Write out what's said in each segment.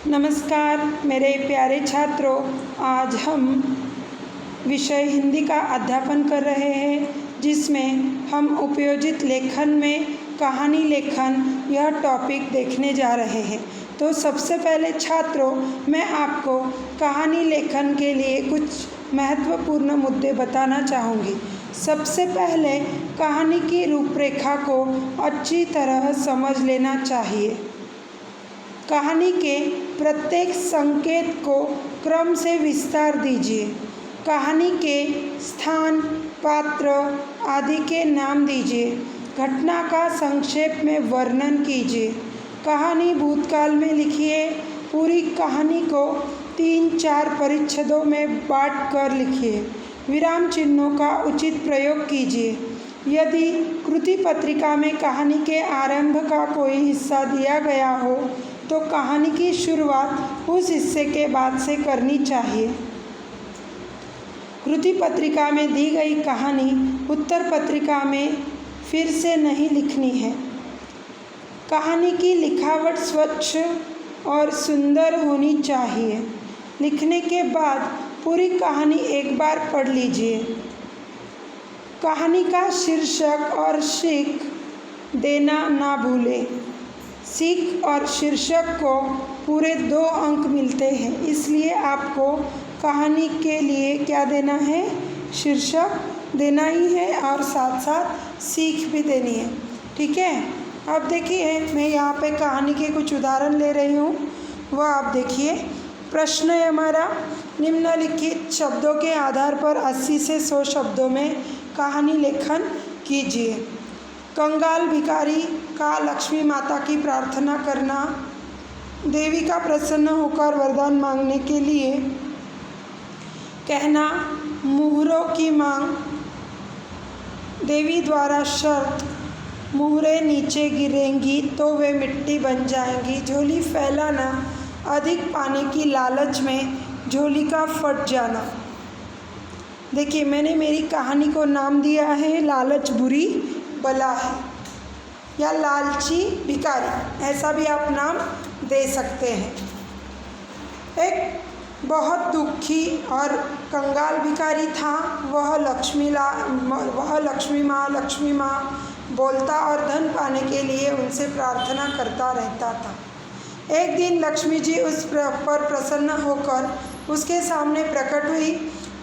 नमस्कार मेरे प्यारे छात्रों, आज हम विषय हिंदी का अध्यापन कर रहे हैं जिसमें हम उपयोजित लेखन में कहानी लेखन यह टॉपिक देखने जा रहे हैं। तो सबसे पहले छात्रों, मैं आपको कहानी लेखन के लिए कुछ महत्वपूर्ण मुद्दे बताना चाहूँगी। सबसे पहले कहानी की रूपरेखा को अच्छी तरह समझ लेना चाहिए। कहानी के प्रत्येक संकेत को क्रम से विस्तार दीजिए। कहानी के स्थान, पात्र आदि के नाम दीजिए। घटना का संक्षेप में वर्णन कीजिए। कहानी भूतकाल में लिखिए। पूरी कहानी को 3-4 परिच्छेदों में बांट कर लिखिए। विराम चिन्हों का उचित प्रयोग कीजिए। यदि कृति पत्रिका में कहानी के आरंभ का कोई हिस्सा दिया गया हो तो कहानी की शुरुआत उस हिस्से के बाद से करनी चाहिए। कृति पत्रिका में दी गई कहानी उत्तर पत्रिका में फिर से नहीं लिखनी है। कहानी की लिखावट स्वच्छ और सुंदर होनी चाहिए। लिखने के बाद पूरी कहानी एक बार पढ़ लीजिए। कहानी का शीर्षक और सीख देना ना भूलें। सीख और शीर्षक को पूरे 2 अंक मिलते हैं, इसलिए आपको कहानी के लिए क्या देना है? शीर्षक देना ही है और साथ साथ सीख भी देनी है। ठीक है, अब देखिए मैं यहाँ पे कहानी के कुछ उदाहरण ले रही हूँ, वह आप देखिए। प्रश्न है हमारा, निम्नलिखित शब्दों के आधार पर 80 से 100 शब्दों में कहानी लेखन कीजिए। कंगाल भिखारी का लक्ष्मी माता की प्रार्थना करना, देवी का प्रसन्न होकर वरदान मांगने के लिए कहना, मुहरों की मांग, देवी द्वारा शर्त, मुहरें नीचे गिरेंगी तो वे मिट्टी बन जाएंगी, झोली फैलाना, अधिक पाने की लालच में झोली का फट जाना। देखिए मैंने मेरी कहानी को नाम दिया है लालच बुरी बला है या लालची भिखारी, ऐसा भी आप नाम दे सकते हैं। एक बहुत दुखी और कंगाल भिखारी था। वह लक्ष्मी माँ बोलता और धन पाने के लिए उनसे प्रार्थना करता रहता था। एक दिन लक्ष्मी जी उस पर प्रसन्न होकर उसके सामने प्रकट हुई।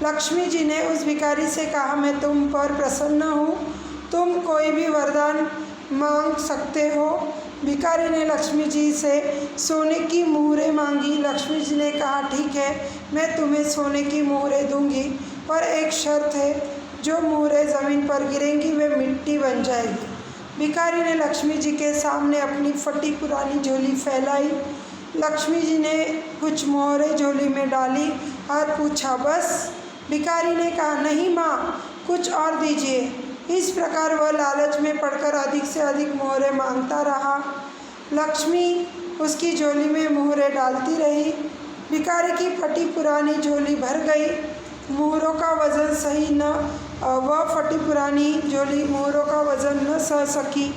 लक्ष्मी जी ने उस भिखारी से कहा, मैं तुम पर प्रसन्न हूँ, तुम कोई भी वरदान मांग सकते हो। भिखारी ने लक्ष्मी जी से सोने की मुहरें मांगी। लक्ष्मी जी ने कहा, ठीक है, मैं तुम्हें सोने की मुहरें दूंगी, पर एक शर्त है, जो मुहरें ज़मीन पर गिरेंगी वे मिट्टी बन जाएगी। भिखारी ने लक्ष्मी जी के सामने अपनी फटी पुरानी झोली फैलाई। लक्ष्मी जी ने कुछ मोहरें झोली में डाली और पूछा, बस? भिखारी ने कहा, नहीं माँ, कुछ और दीजिए। इस प्रकार वह लालच में पड़कर अधिक से अधिक मोहरें मांगता रहा। लक्ष्मी उसकी झोली में मोहरें डालती रही। भिखारी की फटी पुरानी झोली भर गई। मोहरों का वज़न सही न वह फटी पुरानी झोली मोहरों का वज़न न सह सकी।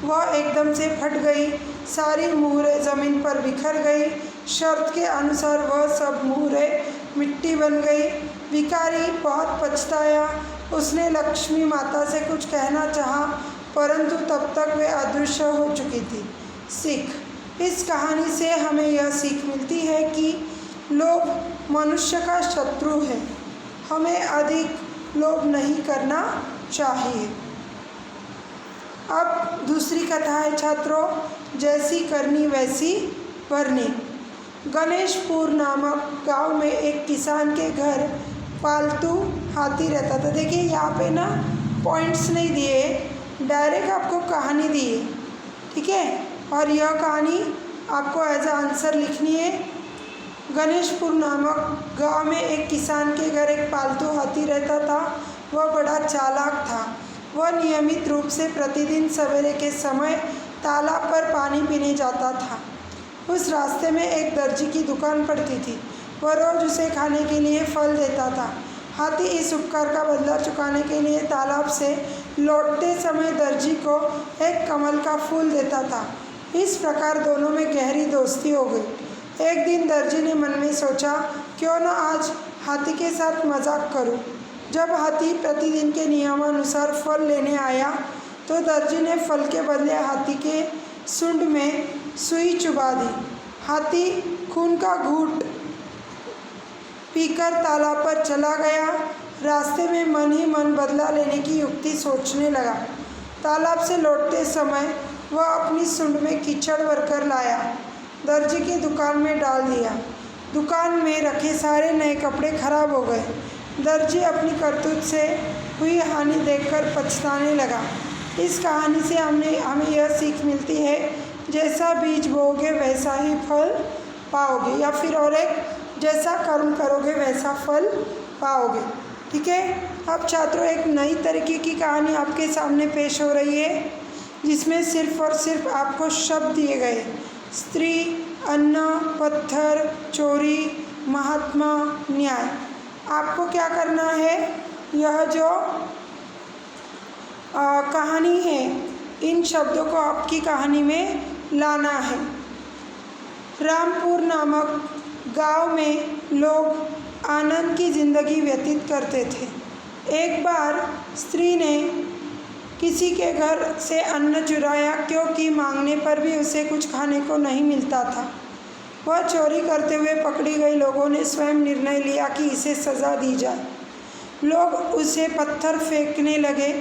वह एकदम से फट गई। सारी मोहरें ज़मीन पर बिखर गई। शर्त के अनुसार वह सब मोहरें मिट्टी बन गई। भिखारी बहुत पछताया। उसने लक्ष्मी माता से कुछ कहना चाहा, परंतु तब तक वे अदृश्य हो चुकी थी। सीख, इस कहानी से हमें यह सीख मिलती है कि लोभ मनुष्य का शत्रु है। हमें अधिक लोभ नहीं करना चाहिए। अब दूसरी कथा है छात्रों, जैसी करनी वैसी भरनी। गणेशपुर नामक गांव में एक किसान के घर पालतू हाथी रहता था। देखिए यहाँ पे ना पॉइंट्स नहीं दिए, डायरेक्ट आपको कहानी दी है, ठीक है, और यह कहानी आपको एज अ आंसर लिखनी है। गणेशपुर नामक गांव में एक किसान के घर एक पालतू हाथी रहता था। वह बड़ा चालाक था। वह नियमित रूप से प्रतिदिन सवेरे के समय तालाब पर पानी पीने जाता था। उस रास्ते में एक दर्जी की दुकान पड़ती थी। वह रोज़ उसे खाने के लिए फल देता था। हाथी इस उपकार का बदला चुकाने के लिए तालाब से लौटते समय दर्जी को एक कमल का फूल देता था। इस प्रकार दोनों में गहरी दोस्ती हो गई। एक दिन दर्जी ने मन में सोचा, क्यों न आज हाथी के साथ मजाक करूं। जब हाथी प्रतिदिन के नियमानुसार फल लेने आया तो दर्जी ने फल के बदले हाथी के सूंड में सुई चुभा दी। हाथी खून का घूंट पीकर तालाब पर चला गया। रास्ते में मन ही मन बदला लेने की युक्ति सोचने लगा। तालाब से लौटते समय वह अपनी सूंड में कीचड़ भरकर लाया, दर्जी की दुकान में डाल दिया। दुकान में रखे सारे नए कपड़े खराब हो गए। दर्जी अपनी करतूत से हुई हानि देखकर पछताने लगा। इस कहानी से हमें यह सीख मिलती है, जैसा बीज बोओगे वैसा ही फल पाओगे, या फिर और एक, जैसा कर्म करोगे वैसा फल पाओगे। ठीक है। अब छात्रों, एक नई तरीके की कहानी आपके सामने पेश हो रही है, जिसमें सिर्फ और सिर्फ आपको शब्द दिए गए। स्त्री, अन्ना, पत्थर, चोरी, महात्मा, न्याय। आपको क्या करना है, यह जो कहानी है, इन शब्दों को आपकी कहानी में लाना है। रामपुर नामक गांव में लोग आनंद की ज़िंदगी व्यतीत करते थे। एक बार स्त्री ने किसी के घर से अन्न चुराया, क्योंकि मांगने पर भी उसे कुछ खाने को नहीं मिलता था। वह चोरी करते हुए पकड़ी गई। लोगों ने स्वयं निर्णय लिया कि इसे सज़ा दी जाए। लोग उसे पत्थर फेंकने लगे।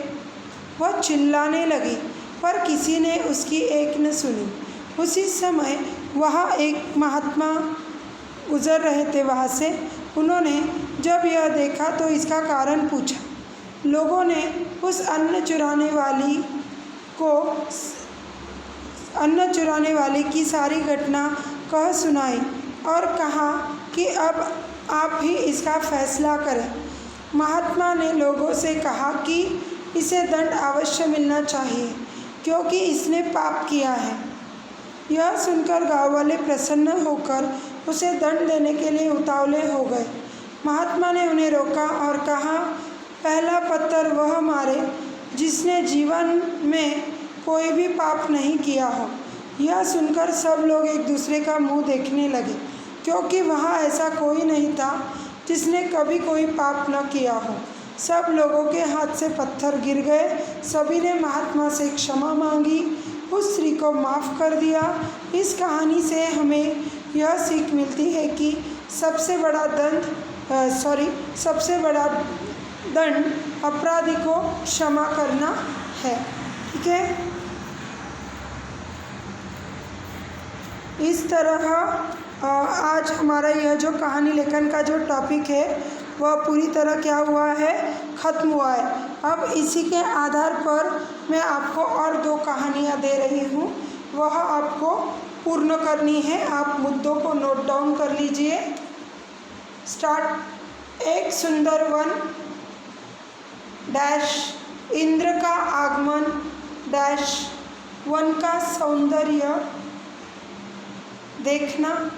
वह चिल्लाने लगी, पर किसी ने उसकी एक न सुनी। उसी समय वहाँ एक महात्मा गुजर रहे थे वहाँ से। उन्होंने जब यह देखा तो इसका कारण पूछा। लोगों ने उस अन्न चुराने वाली की सारी घटना कह सुनाई और कहा कि अब आप ही इसका फैसला करें। महात्मा ने लोगों से कहा कि इसे दंड अवश्य मिलना चाहिए, क्योंकि इसने पाप किया है। यह सुनकर गाँव वाले प्रसन्न होकर उसे दंड देने के लिए उतावले हो गए। महात्मा ने उन्हें रोका और कहा, पहला पत्थर वह मारे जिसने जीवन में कोई भी पाप नहीं किया हो। यह सुनकर सब लोग एक दूसरे का मुंह देखने लगे, क्योंकि वहाँ ऐसा कोई नहीं था जिसने कभी कोई पाप न किया हो। सब लोगों के हाथ से पत्थर गिर गए। सभी ने महात्मा से क्षमा मांगी, उस स्त्री को माफ़ कर दिया। इस कहानी से हमें यह सीख मिलती है कि सबसे बड़ा दंड अपराधी को क्षमा करना है। ठीक है। इस तरह आज हमारा यह जो कहानी लेखन का जो टॉपिक है वह पूरी तरह क्या हुआ है, ख़त्म हुआ है। अब इसी के आधार पर मैं आपको और 2 कहानियाँ दे रही हूँ, वह आपको पूर्ण करनी है। आप मुद्दों को नोट डाउन कर लीजिए। स्टार्ट। एक सुंदर वन डैश इंद्र का आगमन डैश वन का सौंदर्य देखना,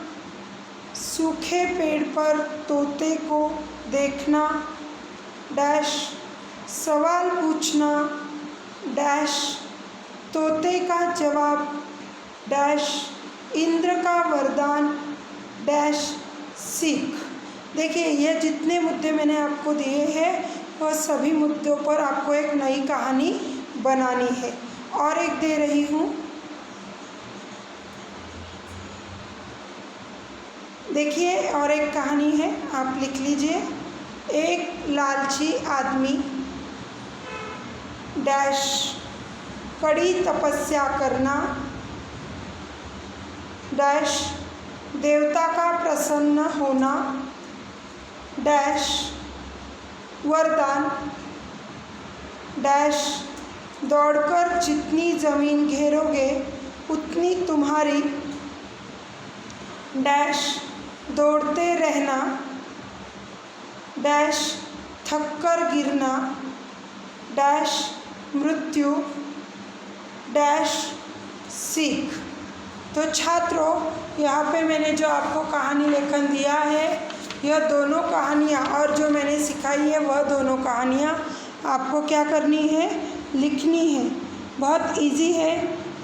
सूखे पेड़ पर तोते को देखना डैश सवाल पूछना डैश तोते का जवाब डैश इंद्र का वरदान डैश सीख। देखिए, ये जितने मुद्दे मैंने आपको दिए हैं वह सभी मुद्दों पर आपको एक नई कहानी बनानी है। और एक दे रही हूँ, देखिए, और एक कहानी है, आप लिख लीजिए। एक लालची आदमी डैश कड़ी तपस्या करना डैश देवता का प्रसन्न होना डैश वरदान डैश दौड़कर जितनी ज़मीन घेरोगे उतनी तुम्हारी डैश दौड़ते रहना डैश थककर गिरना डैश मृत्यु डैश सीख। तो छात्रों, यहाँ पे मैंने जो आपको कहानी लेखन दिया है, यह दोनों कहानियाँ और जो मैंने सिखाई है वह दोनों कहानियाँ आपको क्या करनी है, लिखनी है। बहुत इजी है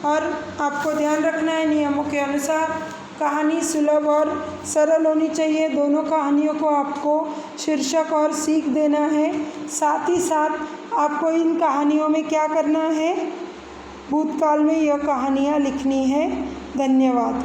और आपको ध्यान रखना है नियमों के अनुसार कहानी सुलभ और सरल होनी चाहिए। दोनों कहानियों को आपको शीर्षक और सीख देना है। साथ ही साथ आपको इन कहानियों में क्या करना है, भूतकाल में यह कहानियाँ लिखनी है। धन्यवाद।